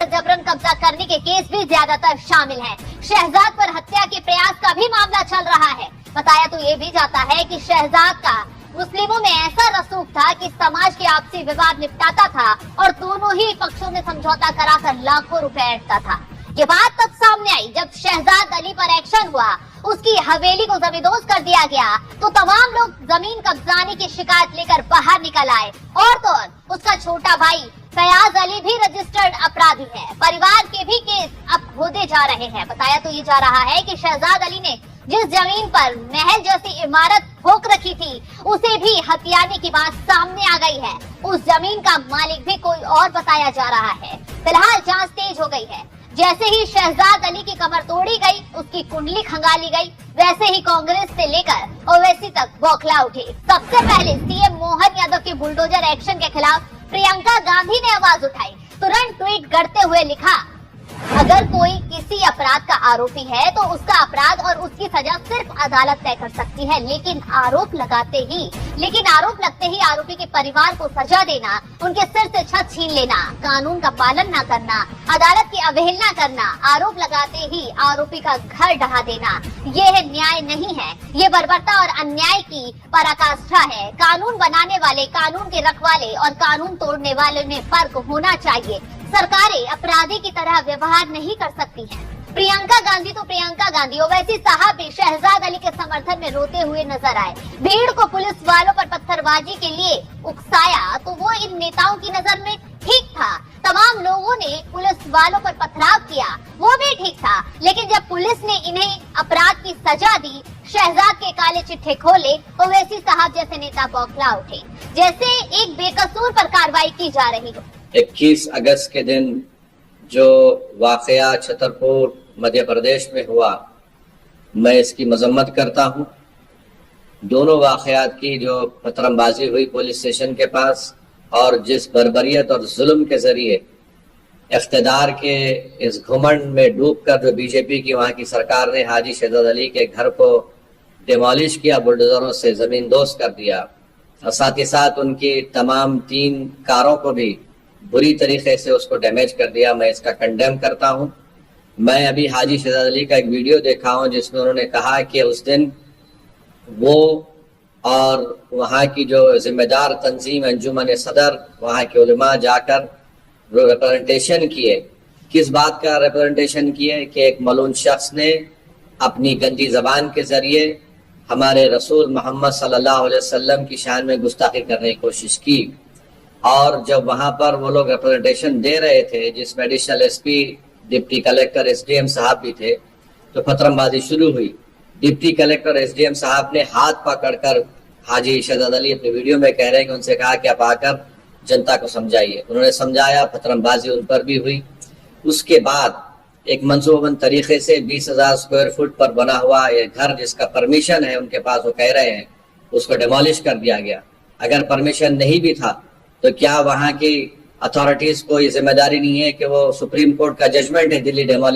पर जबरन कब्जा करने के केस भी ज्यादातर शामिल हैं। शहजाद पर हत्या के प्रयास का भी मामला चल रहा है। बताया तो ये भी जाता है कि शहजाद का मुस्लिमों में ऐसा रसूख था कि समाज के आपसी विवाद निपटाता था और दोनों ही पक्षों में समझौता कराकर लाखों रुपए ऐंठता था। ये बात तब सामने आई जब शहजाद अली पर एक्शन हुआ, उसकी हवेली को जमींदोज कर दिया गया तो तमाम लोग जमीन कब्जाने की शिकायत लेकर बाहर निकल आए। और तो और उसका छोटा भाई फयाज अली भी रजिस्टर्ड अपराधी है। परिवार के भी केस अब होते जा रहे हैं। बताया तो ये जा रहा है कि शहजाद अली ने जिस जमीन पर महल जैसी इमारत ठोक रखी थी उसे भी हथियाने की बात सामने आ गई है। उस जमीन का मालिक भी कोई और बताया जा रहा है। फिलहाल जांच तेज हो गई है। जैसे ही शहजाद अली की कमर तोड़ी गई, उसकी कुंडली खंगाली गई, वैसे ही कांग्रेस से लेकर ओवैसी तक बौखला उठी। सबसे पहले सीएम मोहन यादव के बुलडोजर एक्शन के खिलाफ प्रियंका गांधी ने आवाज उठाई। तुरंत ट्वीट करते हुए लिखा, अगर कोई किसी अपराध का आरोपी है तो उसका अपराध और उसकी सजा सिर्फ अदालत तय कर सकती है, लेकिन आरोप लगते ही आरोपी के परिवार को सजा देना, उनके सिर से छत छीन लेना, कानून का पालन न करना, अदालत की अवहेलना करना, आरोप लगाते ही आरोपी का घर ढहा देना, यह न्याय नहीं है। ये बर्बरता और अन्याय की पराकाष्ठा है। कानून बनाने वाले, कानून के रखवाले और कानून तोड़ने वाले में फर्क होना चाहिए। सरकारें अपराधी की तरह व्यवहार नहीं कर सकती हैं। प्रियंका गांधी तो प्रियंका गांधी, ओवैसी साहब भी शहजाद अली के समर्थन में रोते हुए नजर आए। भीड़ को पुलिस वालों पर पत्थरबाजी के लिए उकसाया तो वो इन नेताओं की नजर में ठीक था। तमाम लोगों ने पुलिस वालों पर पथराव किया, वो भी ठीक था। लेकिन जब पुलिस ने इन्हें अपराध की सजा दी, शहजाद के काले चिट्ठे खोले, ओवैसी साहब जैसे नेता बौखला उठे, जैसे एक बेकसूर पर कार्रवाई की जा रही हो। 21 अगस्त के दिन जो वाकया छतरपुर मध्य प्रदेश में हुआ, मैं इसकी मजम्मत करता हूं। दोनों वाकयात की जो पथरमबाजी हुई पुलिस स्टेशन के पास और जिस बर्बरियत और जुल्म के जरिए इख्तिदार के इस घुमंड में डूबकर जो बीजेपी की वहां की सरकार ने हाजी शहजाद अली के घर को डिमोलिश किया, बुलडोजरों से जमींदोज कर दिया और साथ ही साथ उनकी तमाम 3 कारों को भी बुरी तरीके से उसको डैमेज कर दिया, मैं इसका कंडेम करता हूं। मैं अभी हाजी शहजाद अली का एक वीडियो देखा हूं जिसमें उन्होंने कहा कि उस दिन वो और वहाँ की जो जिम्मेदार तंजीम अंजुमन सदर, वहाँ के उलमा जाकर रिप्रेजेंटेशन किए। किस बात का रिप्रेजेंटेशन किए कि एक मलून शख्स ने अपनी गंदी जबान के जरिए हमारे रसूल मोहम्मद सल्लल्लाहु अलैहि वसल्लम की शान में गुस्ताखी करने की कोशिश की। और जब वहां पर वो लोग रिप्रेजेंटेशन दे रहे थे, जिसमें additional SP, deputy collector, SDM साहब भी थे, तो पथरमबाजी शुरू हुई। डिप्टी कलेक्टर, एसडीएम साहब ने हाथ पकड़कर हाजी शहजाद अली अपने वीडियो में कह रहे हैं कि उनसे कहा कि आप आकर जनता को समझाइए। उन्होंने समझाया, पथरमबाजी उन पर भी हुई। उसके बाद एक मंसूबाबंद तरीके से 20,000 स्क्वायर फुट पर बना हुआ ये घर, जिसका परमिशन है उनके पास, वो कह रहे हैं, उसको डिमोलिश कर दिया गया। अगर परमिशन नहीं भी था तो क्या वहां की अथॉरिटीज को ये जिम्मेदारी नहीं है कि वो सुप्रीम कोर्ट का जजमेंट है दिल्ली डिमोलिश